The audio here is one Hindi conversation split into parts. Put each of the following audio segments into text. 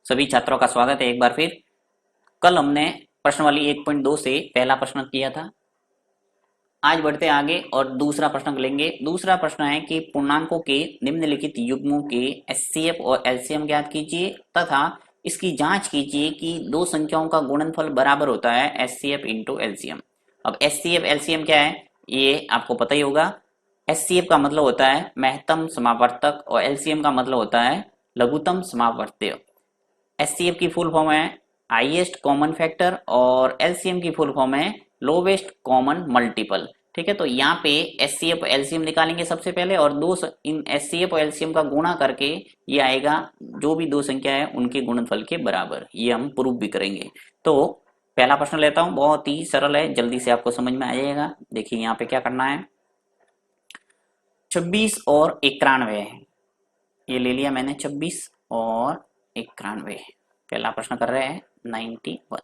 सभी छात्रों का स्वागत है एक बार फिर। कल हमने प्रश्नावली 1.2 से पहला प्रश्न किया था। आज बढ़ते आगे और दूसरा प्रश्न लेंगे। दूसरा प्रश्न है कि पूर्णांकों के निम्नलिखित युग्मों के एचसीएफ और एलसीएम ज्ञात कीजिए तथा इसकी जांच कीजिए कि दो संख्याओं का गुणनफल बराबर होता है एचसीएफ इंटू एलसीएम। अब एचसीएफ एलसीएम क्या है ये आपको पता ही होगा। एचसीएफ का मतलब होता है महत्तम समावर्तक और एलसीएम का मतलब होता है लघुत्तम समावर्त्य। एचसीएफ की फुल फॉर्म है हाईएस्ट कॉमन फैक्टर और एलसीएम की फुल फॉर्म है लोवेस्ट कॉमन मल्टीपल। ठीक है, तो यहाँ पे एचसीएफ एलसीएम निकालेंगे सबसे पहले और इन एचसीएफ और एलसीएम का गुणा करके ये आएगा जो भी दो संख्या है उनके गुणनफल के बराबर। ये हम प्रूव भी करेंगे। तो पहला प्रश्न लेता हूं, बहुत ही सरल है, जल्दी से आपको समझ में आ जाएगा। देखिए यहाँ पे क्या करना है, 26 और 91 है। ये ले लिया मैंने 26 और 91। पहला प्रश्न कर रहे हैं 91।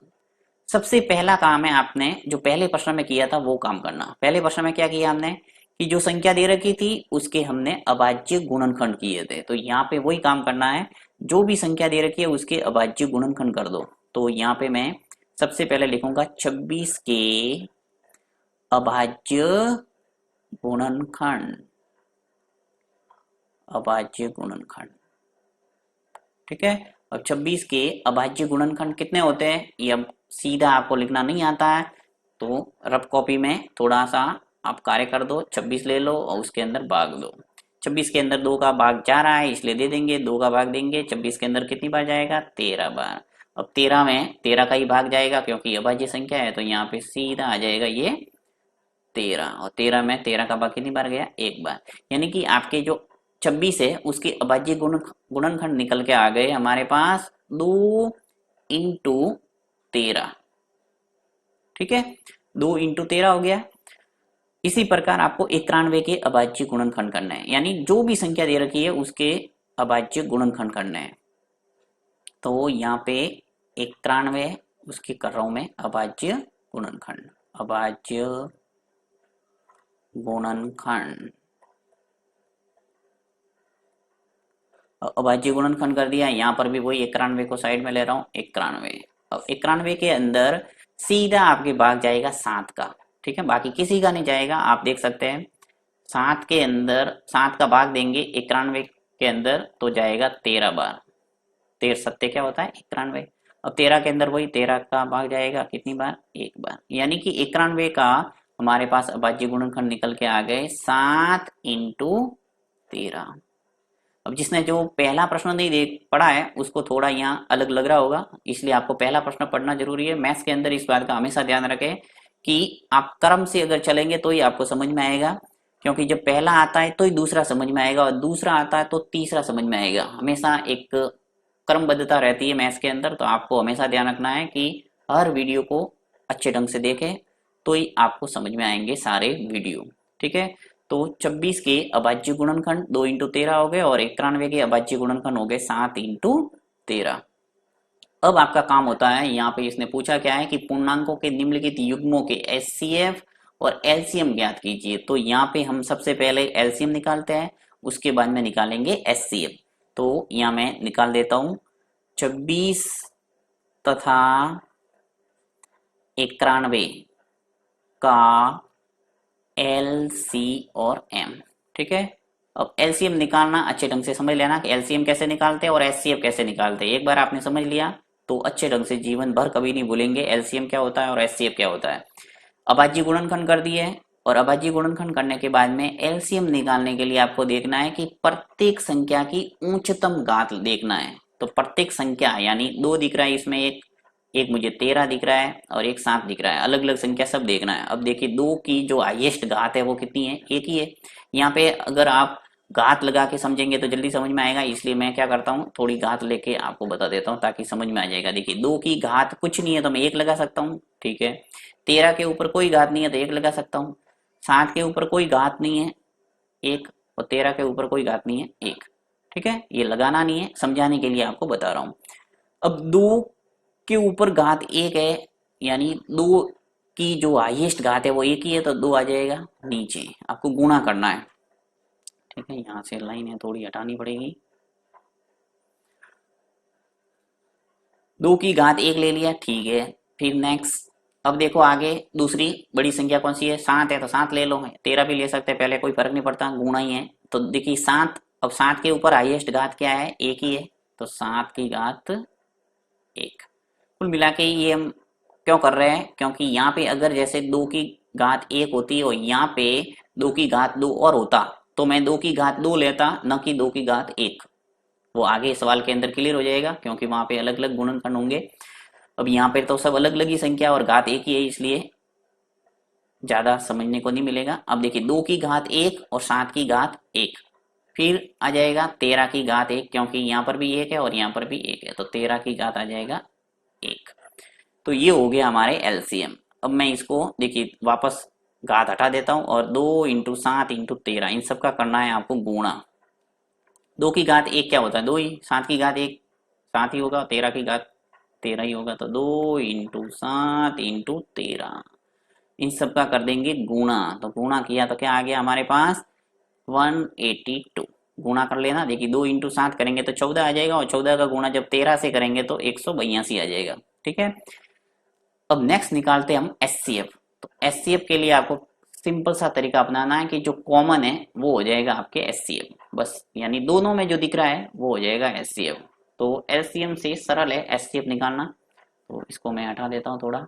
सबसे पहला काम है आपने जो पहले प्रश्न में किया था वो काम करना। पहले प्रश्न में क्या किया हमने कि जो संख्या दे रखी थी उसके हमने अभाज्य गुणनखंड किए थे। तो यहाँ पे वही काम करना है, जो भी संख्या दे रखी है उसके अभाज्य गुणनखंड कर दो। तो यहाँ पे मैं सबसे पहले लिखूंगा 26 के अभाज्य गुणनखंड। अभाज्य गुणनखंड, ठीक है। अब 26 के अभाज्य गुणनखंड कितने होते हैं ये अब सीधा आपको लिखना नहीं आता है, तो रफ कॉपी में थोड़ा सा आप कार्य कर दो। 26 ले लो और उसके अंदर भाग दो। 26 के अंदर 2 का भाग जा रहा है इसलिए दे देंगे, 2 का भाग देंगे। 26 के अंदर कितनी बार जाएगा, 13 बार। अब 13 में 13 का ही भाग जाएगा क्योंकि अभाज्य संख्या है, तो यहाँ पे सीधा आ जाएगा ये 13। और 13 में 13 का भाग कितनी बार गया, एक बार। यानी कि आपके जो 26 है उसके अभाज्य गुणनखंड निकल के आ गए हमारे पास 2 इंटू 13। ठीक है, 2 इंटू 13 हो गया। इसी प्रकार आपको 91 के अभाज्य गुणनखंड करना है, यानी जो भी संख्या दे रखी है उसके अभाज्य गुणनखंड करना है। तो यहाँ पे 91 उसकी कर रहा हूं मैं अभाज्य गुणनखंड। अभाज्य गुणनखंड, अभाज्य गुणनखंड कर दिया। यहाँ पर भी वही 91 को साइड में ले रहा हूँ, 91। अब 91 के अंदर सीधा आपके भाग जाएगा 7 का। ठीक है, बाकी किसी का नहीं जाएगा। आप देख सकते हैं 7 के अंदर 7 का भाग देंगे 91 के अंदर तो जाएगा 13 बार। 13 सत्ते क्या होता है 91। अब 13 के अंदर वही 13 का भाग जाएगा कितनी बार, एक बार। यानी कि 91 का हमारे पास अभाज्य गुणनखंड निकल के आ गए 7 इंटू 13। अब जिसने जो पहला प्रश्न नहीं देख पढ़ा है उसको थोड़ा यहाँ अलग लग रहा होगा, इसलिए आपको पहला प्रश्न पढ़ना जरूरी है। मैथ्स के अंदर इस बात का हमेशा ध्यान रखें कि आप क्रम से अगर चलेंगे तो ही आपको समझ में आएगा, क्योंकि जब पहला आता है तो ही दूसरा समझ में आएगा और दूसरा आता है तो तीसरा समझ में आएगा। हमेशा एक क्रमबद्धता रहती है मैथ्स के अंदर, तो आपको हमेशा ध्यान रखना है कि हर वीडियो को अच्छे ढंग से देखें तो ही आपको समझ में आएंगे सारे वीडियो। ठीक है, तो 26 के अभाज्य गुणनखंड 2 इंटू 13 हो गए और 91 के अभाज्य गुणनखंड हो गए 7 इंटू 13। अब आपका काम होता है, यहाँ पे इसने पूछा क्या है कि पूर्णांकों के निम्नलिखित युग्मों के एचसीएफ और एलसीएम ज्ञात कीजिए। तो यहाँ पे हम सबसे पहले एलसीएम निकालते हैं, उसके बाद में निकालेंगे एचसीएफ। तो यहाँ मैं निकाल देता हूं 26 तथा 91 का एल सी और एम। ठीक है, अब एलसीएम निकालना अच्छे ढंग से समझ लेना कि एलसीएम कैसे निकालते हैं और एचसीएफ कैसे निकालते हैं। एक बार आपने समझ लिया तो अच्छे ढंग से जीवन भर कभी नहीं भूलेंगे एलसीएम क्या होता है और एचसीएफ क्या होता है। अभाज्य गुणनखंड कर दिए और अभाज्य गुणनखंड करने के बाद में एलसीएम निकालने के लिए आपको देखना है कि प्रत्येक संख्या की उच्चतम घात देखना है। तो प्रत्येक संख्या यानी 2 दिख रहा है इसमें, एक एक मुझे 13 दिख रहा है और एक 7 दिख रहा है, अलग अलग संख्या सब देखना है। अब देखिए 2 की जो हाईएस्ट घात है वो कितनी है, एक ही है। यहाँ पे अगर आप घात लगा के समझेंगे तो जल्दी समझ में आएगा, इसलिए मैं क्या करता हूँ थोड़ी घात लेके आपको बता देता हूँ ताकि समझ में आ जाएगा। देखिए 2 की घात कुछ नहीं है तो मैं 1 लगा सकता हूँ। ठीक है, 13 के ऊपर कोई घात नहीं है तो 1 लगा सकता हूँ। 7 के ऊपर कोई घात नहीं है 1, और 13 के ऊपर कोई घात नहीं है 1। ठीक है, ये लगाना नहीं है, समझाने के लिए आपको बता रहा हूँ। अब 2 के ऊपर घात 1 है, यानी 2 की जो हाईएस्ट घात है वो 1 ही है, तो 2 आ जाएगा नीचे। आपको गुणा करना है। ठीक है, यहाँ से लाइन है थोड़ी हटानी पड़ेगी। 2 की घात 1 ले लिया, ठीक है। फिर नेक्स्ट, अब देखो आगे दूसरी बड़ी संख्या कौन सी है, 7 है तो 7 ले लो, 13 भी ले सकते हैं, पहले कोई फर्क नहीं पड़ता, गुणा ही है। तो देखिए 7, अब 7 के ऊपर हाईएस्ट घात क्या है, 1 ही है, तो 7 की घात 1। कुल मिला के ये हम क्यों कर रहे हैं, क्योंकि यहाँ पे अगर जैसे 2 की घात 1 होती और यहाँ पे 2 की घात 2 और होता, तो मैं 2 की घात 2 लेता, न कि 2 की घात 1। वो आगे सवाल के अंदर क्लियर हो जाएगा, क्योंकि वहां पे अलग अलग गुणनखंड होंगे। अब यहाँ पे तो सब अलग अलग ही संख्या और घात एक ही है, इसलिए ज्यादा समझने को नहीं मिलेगा। अब देखिए 2 की घात 1 और 7 की घात 1, फिर आ जाएगा 13 की घात 1, क्योंकि यहाँ पर भी 1 है और यहाँ पर भी 1 है, तो 13 की घात आ जाएगा 1। तो ये हो गया हमारे एलसीएम। अब मैं इसको देखिए वापस घात हटा देता हूँ और 2 इंटू 7 इंटू 13 इन सब का करना है आपको गुणा। 2 की घात 1 क्या होता है, 2 ही। 7 की घात 1 7 ही होगा, 13 की घात 13 ही होगा, तो 2 इंटू 7 इंटू 13 इन सब का कर देंगे गुणा। तो गुणा किया तो क्या आ गया हमारे पास, 182। गुणा कर लेना, देखिए 2 इंटू 7 करेंगे तो 14 आ जाएगा, और 14 का गुणा जब 13 से करेंगे तो 182 आ जाएगा, ठीक है। अब नेक्स्ट निकालते हैं हम एचसीएफ। तो एचसीएफ के लिए आपको सिंपल सा तरीका अपनाना है कि जो कॉमन है वो हो जाएगा आपके एचसीएफ, बस, यानी दोनों में जो दिख रहा है वो हो जाएगा एचसीएफ। तो एलसीएम से सरल है एचसीएफ निकालना, तो इसको मैं हटा देता हूँ थोड़ा।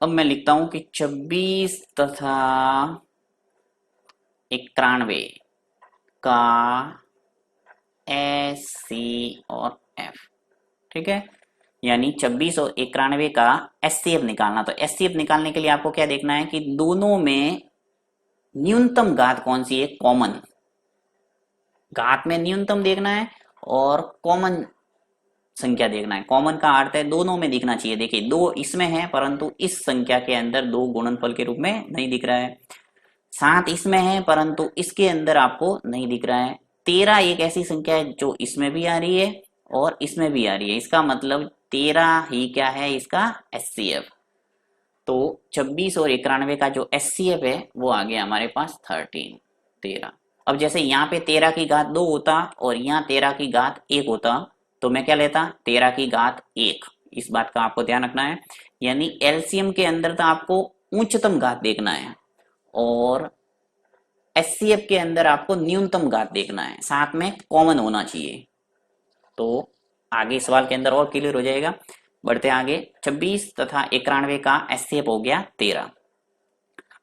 अब मैं लिखता हूं कि 26 तथा 91 का एस सी और एफ, ठीक है। यानी 26 और 91 का एचसीएफ निकालना। तो एचसीएफ निकालने के लिए आपको क्या देखना है कि दोनों में न्यूनतम घात कौन सी है, कॉमन घात में न्यूनतम देखना है, और कॉमन संख्या देखना है। कॉमन का अर्थ है दोनों में दिखना चाहिए। देखिए 2 इसमें है परंतु इस संख्या के अंदर 2 गुणनफल के रूप में नहीं दिख रहा है। 7 इसमें है परंतु इसके अंदर आपको नहीं दिख रहा है। 13 एक ऐसी संख्या है जो इसमें भी आ रही है और इसमें भी आ रही है, इसका मतलब 13 ही क्या है, इसका एचसीएफ। तो 26 और 91 का जो एचसीएफ है वो आ गया हमारे पास 13। अब जैसे यहाँ पे 13 की घात 2 होता और यहाँ 13 की घात 1 होता, तो मैं क्या लेता, 13 की घात 1। इस बात का आपको ध्यान रखना है, यानी एलसीएम के अंदर तो आपको उच्चतम घात देखना है और एचसीएफ के अंदर आपको न्यूनतम घात देखना है, साथ में कॉमन होना चाहिए। तो आगे सवाल के अंदर और क्लियर हो जाएगा। बढ़ते आगे, 26 तथा 91 का एचसीएफ हो गया 13।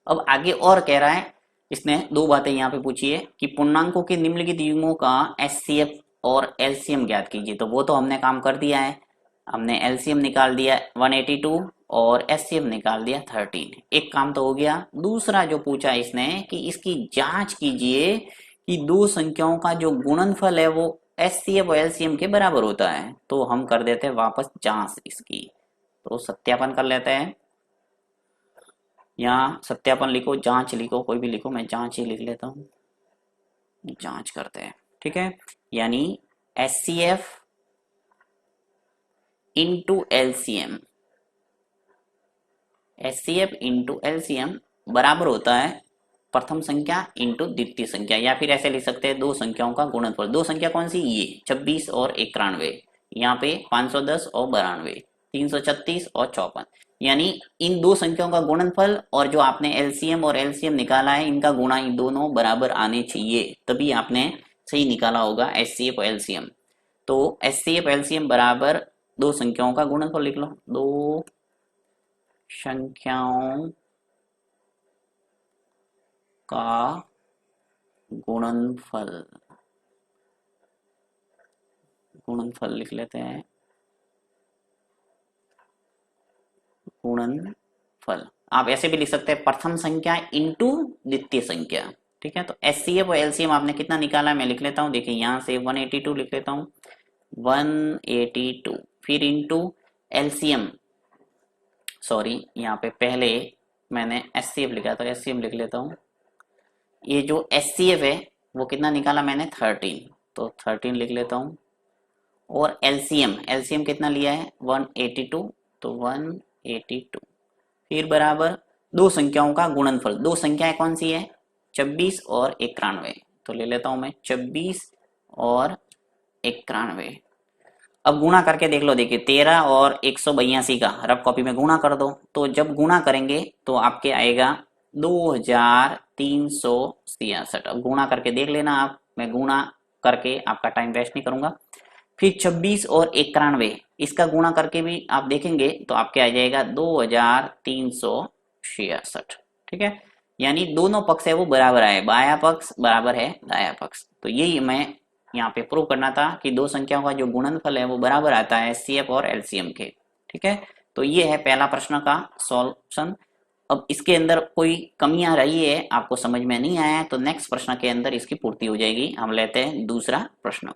अब आगे और कह रहा है, इसने 2 बातें यहाँ पे पूछी है कि पूर्णांकों के निम्नलिखित युग्मों का एचसीएफ और एलसीएम ज्ञात कीजिए। तो वो तो हमने काम कर दिया है, हमने एलसीएम निकाल दिया 182 और एचसीएफ निकाल दिया 13। एक काम तो हो गया। दूसरा जो पूछा इसने कि इसकी जांच कीजिए कि 2 संख्याओं का जो गुणनफल है वो एचसीएफ और एलसीएम के बराबर होता है। तो हम कर देते हैं वापस जांच इसकी, तो सत्यापन कर लेते हैं। यहाँ सत्यापन लिखो, जांच लिखो, कोई भी लिखो, मैं जांच ही लिख लेता हूँ। जांच करते हैं, ठीक है। यानी HCF into LCM, HCF into LCM बराबर होता है प्रथम संख्या इंटू द्वितीय संख्या, या फिर ऐसे लिख सकते हैं 2 संख्याओं का गुणनफल। 2 संख्या कौन सी, ये 26 और 91, यहाँ पे 510 और 92, 336 और 54। यानी इन 2 संख्याओं का गुणनफल और जो आपने एलसीएम और एलसीएम निकाला है इनका गुणा इन दोनों बराबर आने चाहिए, तभी आपने सही निकाला होगा एचसीएफ और एलसीएम। तो एचसीएफ एलसीएम बराबर 2 संख्याओं का गुणनफल लिख लो, 2 संख्याओं का गुणनफल, गुणनफल लिख लेते हैं, गुणनफल। आप ऐसे भी लिख सकते हैं प्रथम संख्या इंटू द्वितीय संख्या, ठीक है। तो एचसीएफ और एलसीएम आपने कितना निकाला है मैं लिख लेता हूँ। देखिए यहाँ से 182 लिख लेता हूँ, 182, फिर इंटू एलसीएम, सॉरी यहाँ पे पहले मैंने एचसीएफ लिखा तो एचसीएम लिख लेता हूँ। ये जो एचसीएफ है वो कितना निकाला मैंने 13, तो 13 लिख लेता हूँ। और एलसीएम, एलसीएम कितना लिया है 182, तो 182 फिर बराबर दो संख्याओं का गुणनफल। दो संख्याएं कौन सी है? 26 और 91। तो ले लेता हूं मैं 26 और 91। अब गुणा करके देख लो, देखिए 13 और 182 का रफ कॉपी में गुणा कर दो। तो जब गुणा करेंगे तो आपके आएगा 2366। अब गुणा करके देख लेना आप, मैं गुणा करके आपका टाइम वेस्ट नहीं करूंगा। फिर 26 और 91 इसका गुणा करके भी आप देखेंगे तो आपके आ जाएगा 2366। ठीक है, यानी दोनों पक्ष है वो बराबर आए, बाया पक्ष बराबर है दाया पक्ष। तो यही मैं यहाँ पे प्रूव करना था कि दो संख्याओं का जो गुणनफल है वो बराबर आता है एचसीएफ और एलसीएम के। ठीक है, तो ये है पहला प्रश्न का सॉल्यूशन। अब इसके अंदर कोई कमियां रही है, आपको समझ में नहीं आया, तो नेक्स्ट प्रश्न के अंदर इसकी पूर्ति हो जाएगी। हम लेते हैं दूसरा प्रश्न।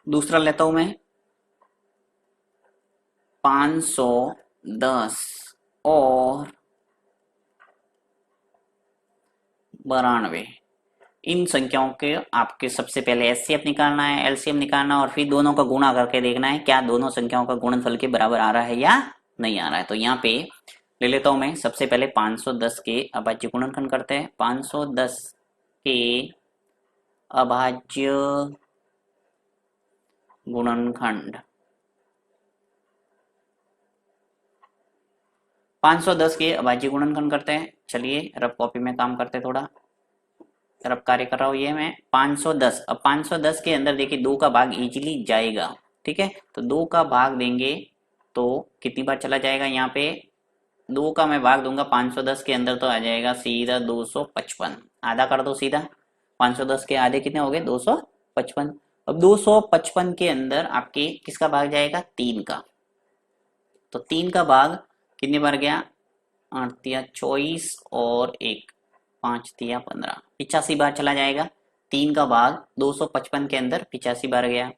दूसरा लेता हूं मैं 510 और 92। इन संख्याओं के आपके सबसे पहले एचसीएफ निकालना है, एलसीएम निकालना, और फिर दोनों का गुणा करके देखना है क्या दोनों संख्याओं का गुणनफल के बराबर आ रहा है या नहीं आ रहा है। तो यहाँ पे ले लेता हूं मैं सबसे पहले 510 के अभाज्य गुणनखंड करते हैं। 510 के अभाज्य गुणनखंड, 510 के अभाज्य गुणनखंड करते हैं। चलिए रफ कॉपी में काम करते हैं, थोड़ा रफ कार्य कर रहा हूं ये मैं। 510, अब 510 के अंदर देखिए 2 का भाग इजीली जाएगा। ठीक है, तो 2 का भाग देंगे तो कितनी बार चला जाएगा? यहाँ पे 2 का मैं भाग दूंगा 510 के अंदर तो आ जाएगा सीधा 255। आधा कर दो सीधा, 510 के आधे कितने हो गए? 255। अब 255 के अंदर आपके किसका भाग जाएगा? 3 का। तो 3 का भाग कितनी बार गया? 8 तिया 24 और 1 5 तिया 15, 85 बार चला जाएगा। 3 का भाग 255 के अंदर 85 बार गया।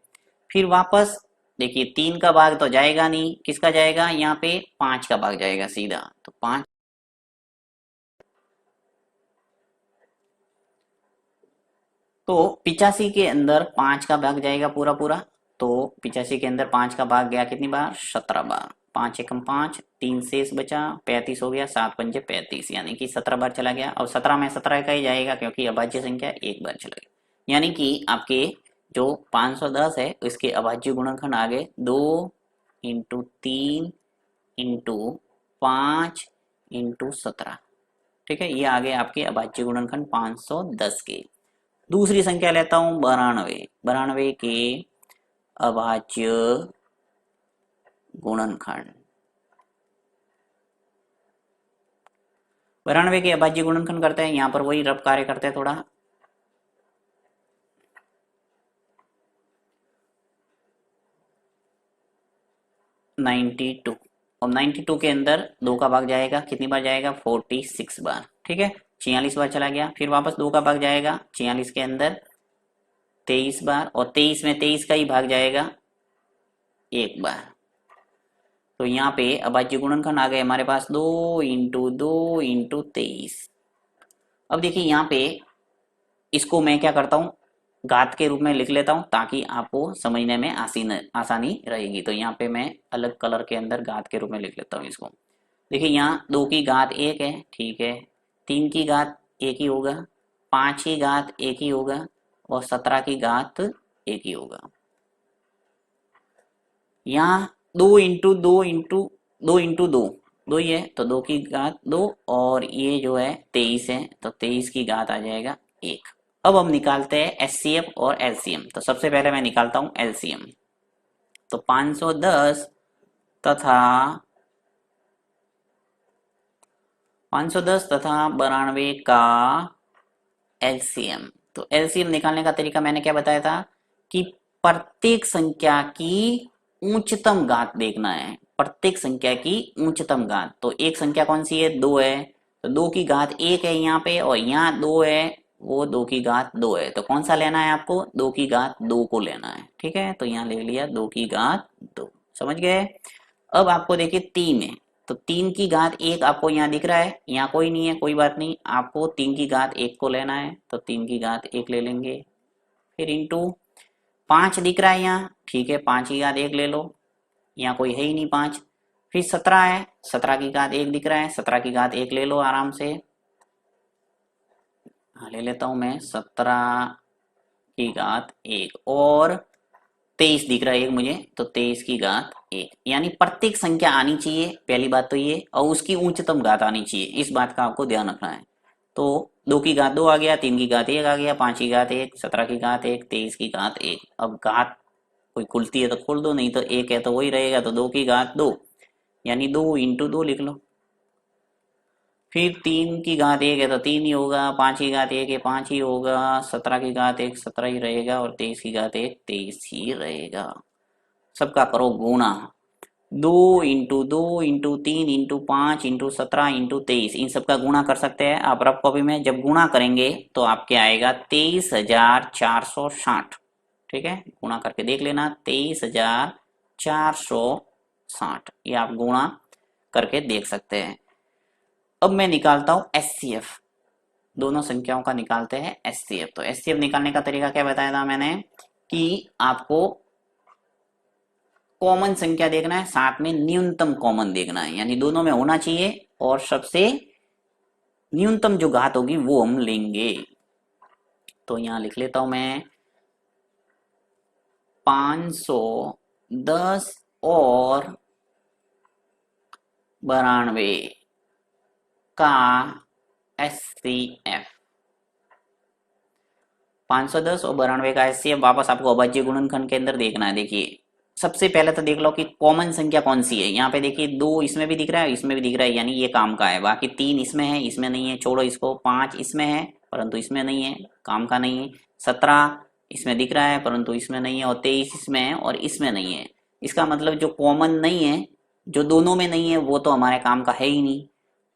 फिर वापस देखिए 3 का भाग तो जाएगा नहीं, किसका जाएगा? यहाँ पे 5 का भाग जाएगा सीधा। तो 5, तो 85 के अंदर 5 का भाग जाएगा पूरा पूरा। तो 85 के अंदर 5 का भाग गया कितनी बार? 17 बार। 5 एकम 5, 3 शेष बचा, 35 हो गया, 7 पंजे 35, यानी कि 17 बार चला गया। और 17 में 17 का ही जाएगा क्योंकि अभाज्य संख्या एक बार चला गया। यानी कि आपके जो 510 है इसके अभाज्य गुणनखंड आ गए 2 इंटू 3 इंटू 5 इंटू 17। ठीक है, ये आ गए आपके अभाज्य गुणनखंड 510 के। दूसरी संख्या लेता हूं 92। 92 के अभाज्य गुणनखंड, 92 के अभाज्य गुणनखंड करते हैं। यहां पर वही रफ कार्य करते हैं थोड़ा। (92) और 92 के अंदर 2 का भाग जाएगा कितनी बार जाएगा? 46 बार। ठीक है, 46 बार चला गया। फिर वापस 2 का भाग जाएगा 46 के अंदर 23 बार, और 23 में 23 का ही भाग जाएगा एक बार। तो यहाँ पे अभाज्य गुणनखंड आ गए हमारे पास 2 इंटू 2 इंटू 23। अब देखिए यहाँ पे इसको मैं क्या करता हूँ, घात के रूप में लिख लेता हूँ ताकि आपको समझने में आसानी रहेगी। तो यहाँ पे मैं अलग कलर के अंदर घात के रूप में लिख लेता हूँ इसको। देखिए यहाँ 2 की घात 1 है, ठीक है, 3 की घात 1 ही होगा, 5 की घात 1 ही होगा, और 17 की घात 1 ही होगा। यहाँ 2 इंटू 2 इंटू 2 इंटू 2 2 ही है, तो 2 की घात 2, और ये जो है 23 है, तो 23 की घात आ जाएगा 1। अब हम निकालते हैं एचसीएफ और एलसीएम। तो सबसे पहले मैं निकालता हूं एलसीएम। तो 510 तथा 92 का एलसीएम। तो एलसीएम निकालने का तरीका मैंने क्या बताया था कि प्रत्येक संख्या की उच्चतम घात देखना है। प्रत्येक संख्या की उच्चतम घात, तो एक संख्या कौन सी है? 2 है, तो 2 की घात 1 है यहाँ पे, और यहाँ 2 है, वो 2 की घात 2 है। तो कौन सा लेना है आपको? 2 की घात 2 को लेना है। ठीक है, तो यहाँ ले लिया 2 की घात 2। समझ गए? अब आपको देखिए 3 है, तो 3 की घात 1 आपको यहाँ दिख रहा है, यहाँ कोई नहीं है, कोई बात नहीं, आपको 3 की घात 1 को लेना है, तो 3 की घात 1 ले लेंगे। फिर इंटू 5 दिख रहा है यहाँ, ठीक है, 5 की घात 1 ले लो, यहाँ कोई है ही नहीं 5। फिर 17 है, 17 की घात 1 दिख रहा है, 17 की घात 1 ले लो आराम से। ले लेता हूं मैं 17 की घात 1 और 23 दिख रहा है एक मुझे, तो 23 की घात 1, यानी प्रत्येक संख्या आनी चाहिए, पहली बात तो ये, और उसकी उच्चतम घात आनी चाहिए, इस बात का आपको ध्यान रखना है। तो 2 की घात 2 आ गया, 3 की घात 1 आ गया, 5 की घात 1, 17 की घात 1, 23 की घात 1। अब घात कोई खुलती है तो खोल दो, नहीं तो 1 है तो वही रहेगा, तो 2 की घात 2, यानी 2 इंटू 2 लिख लो। फिर 3 की घात 1 है तो 3 ही होगा, 5 की घात 1 है 5 ही होगा, 17 की घात 1 17 ही रहेगा, और 23 की घात 1 23 ही रहेगा। सबका करो गुणा, 2 इंटू 3 इंटू 5 इंटू 17 इंटू 23, इन सबका गुणा कर सकते हैं आप रफ कॉपी में। जब गुणा करेंगे तो आपके आएगा 23,460। ठीक है, गुणा करके देख लेना, 23,460, ये आप गुणा करके देख सकते हैं। अब मैं निकालता हूं एचसीएफ, दोनों संख्याओं का निकालते हैं एचसीएफ। तो एचसीएफ निकालने का तरीका क्या बताया था मैंने, कि आपको कॉमन संख्या देखना है, साथ में न्यूनतम कॉमन देखना है, यानी दोनों में होना चाहिए, और सबसे न्यूनतम जो घात होगी वो हम लेंगे। तो यहां लिख लेता हूं मैं 510 और 92 का एचसीएफ। 510 और 92 का एचसीएफ वापस आपको अभाज्य गुणनखंड के अंदर देखना है। देखिए सबसे पहले तो देख लो कि कॉमन संख्या कौन सी है। यहाँ पे देखिए 2 इसमें भी दिख रहा है, इसमें भी दिख रहा है, यानी ये काम का है। बाकी 3 इसमें है, इसमें नहीं है, छोड़ो इसको। 5 इसमें है परंतु इसमें नहीं है, काम का नहीं है। 17 इसमें दिख रहा है परंतु इसमें नहीं है, और 23 इसमें है और इसमें नहीं है। इसका मतलब जो कॉमन नहीं है, जो दोनों में नहीं है, वो तो हमारे काम का है ही नहीं।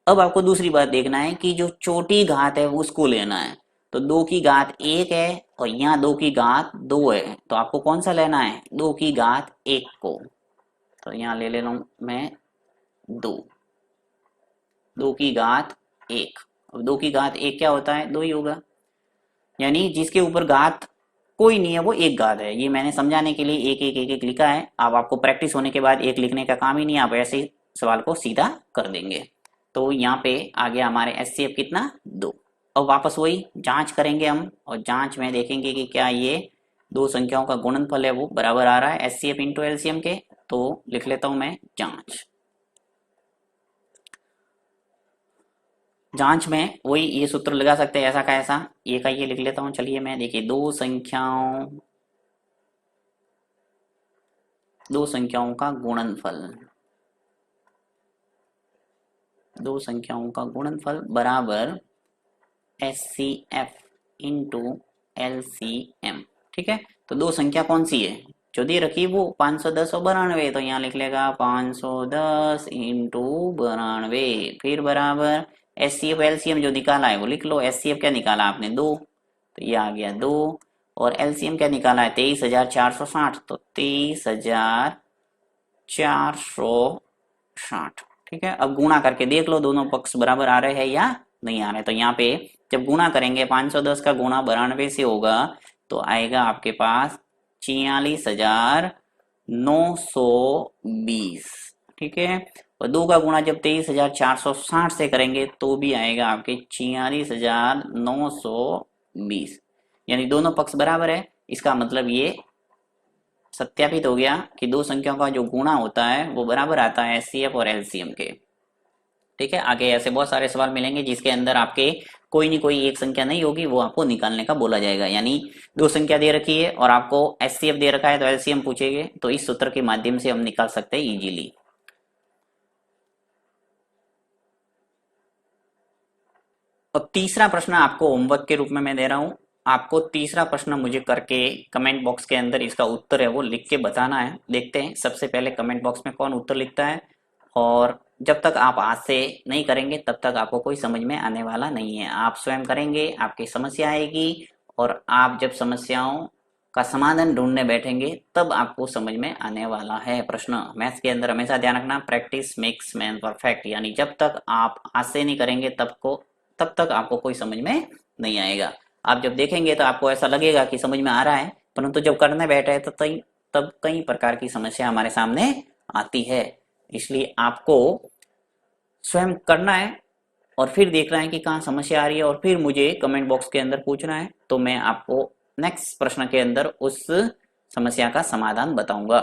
अब आपको दूसरी बात देखना है कि जो छोटी घात है उसको लेना है। तो 2 की घात 1 है और यहाँ 2 की घात 2 है, तो आपको कौन सा लेना है, 2 की घात 1 को। तो यहाँ ले ले लूँ मैं 2, 2 की घात 1। अब 2 की घात 1 क्या होता है, 2 ही होगा, यानी जिसके ऊपर घात कोई नहीं है वो एक घात है। ये मैंने समझाने के लिए एक एक एक एक लिखा है। अब आपको प्रैक्टिस होने के बाद एक लिखने का काम ही नहीं है, आप ऐसे ही सवाल को सीधा कर देंगे। तो यहाँ पे आ गया हमारे एचसीएफ कितना, 2। अब वापस वही जांच करेंगे हम, और जांच में देखेंगे कि क्या ये दो संख्याओं का गुणनफल है वो बराबर आ रहा है एचसीएफ इंटू एलसीएम के। तो लिख लेता हूं मैं जांच। जांच में वही ये सूत्र लगा सकते हैं, ऐसा का ऐसा, ये का ये लिख लेता हूं। चलिए मैं, देखिए दो संख्याओं का गुणनफल, दो संख्याओं का गुणनफल बराबर एचसीएफ इंटू एलसीएम। ठीक है, तो दो संख्या कौन सी है जो दे रखी वो 510 और 92। तो यहाँ लिख लेगा 510 इंटू 92, फिर बराबर एचसीएफ एलसीएम जो निकाला है वो लिख लो। एचसीएफ क्या निकाला आपने, 2, तो ये आ गया 2, और एलसीएम क्या निकाला है 23,460, तो 23,460। ठीक है, अब गुणा करके देख लो दोनों पक्ष बराबर आ रहे हैं या नहीं आ रहे। तो यहाँ पे जब गुणा करेंगे 510 का गुणा 92 से होगा, तो आएगा आपके पास 46,920। ठीक है, और 2 का गुणा जब 23,460 से करेंगे तो भी आएगा आपके 46,920, यानी दोनों पक्ष बराबर है। इसका मतलब ये सत्यापित हो गया कि दो संख्याओं का जो गुणा होता है वो बराबर आता है एचसीएफ और एलसीएम के। ठीक है, आगे ऐसे बहुत सारे सवाल मिलेंगे जिसके अंदर आपके कोई नहीं कोई एक संख्या नहीं होगी, वो आपको निकालने का बोला जाएगा। यानी दो संख्या दे रखी है और आपको एचसीएफ दे रखा है तो एलसीएम पूछेंगे, तो इस सूत्र के माध्यम से हम निकाल सकते हैं इजीली। अब तीसरा प्रश्न आपको होमवर्क के रूप में मैं दे रहा हूं। आपको तीसरा प्रश्न मुझे करके कमेंट बॉक्स के अंदर इसका उत्तर है वो लिख के बताना है। देखते हैं सबसे पहले कमेंट बॉक्स में कौन उत्तर लिखता है, और जब तक आप हाथ से नहीं करेंगे तब तक आपको कोई समझ में आने वाला नहीं है। आप स्वयं करेंगे, आपकी समस्या आएगी, और आप जब समस्याओं का समाधान ढूंढने बैठेंगे तब आपको समझ में आने वाला है प्रश्न। मैथ्स के अंदर हमेशा ध्यान रखना, प्रैक्टिस मेक्स मैन परफेक्ट, यानी जब तक आप हाथ से नहीं करेंगे तब तक आपको कोई समझ में नहीं आएगा। आप जब देखेंगे तो आपको ऐसा लगेगा कि समझ में आ रहा है, परंतु जब करने बैठे तो तब कई प्रकार की समस्या हमारे सामने आती है। इसलिए आपको स्वयं करना है और फिर देखना है कि कहाँ समस्या आ रही है और फिर मुझे कमेंट बॉक्स के अंदर पूछना है, तो मैं आपको नेक्स्ट प्रश्न के अंदर उस समस्या का समाधान बताऊंगा।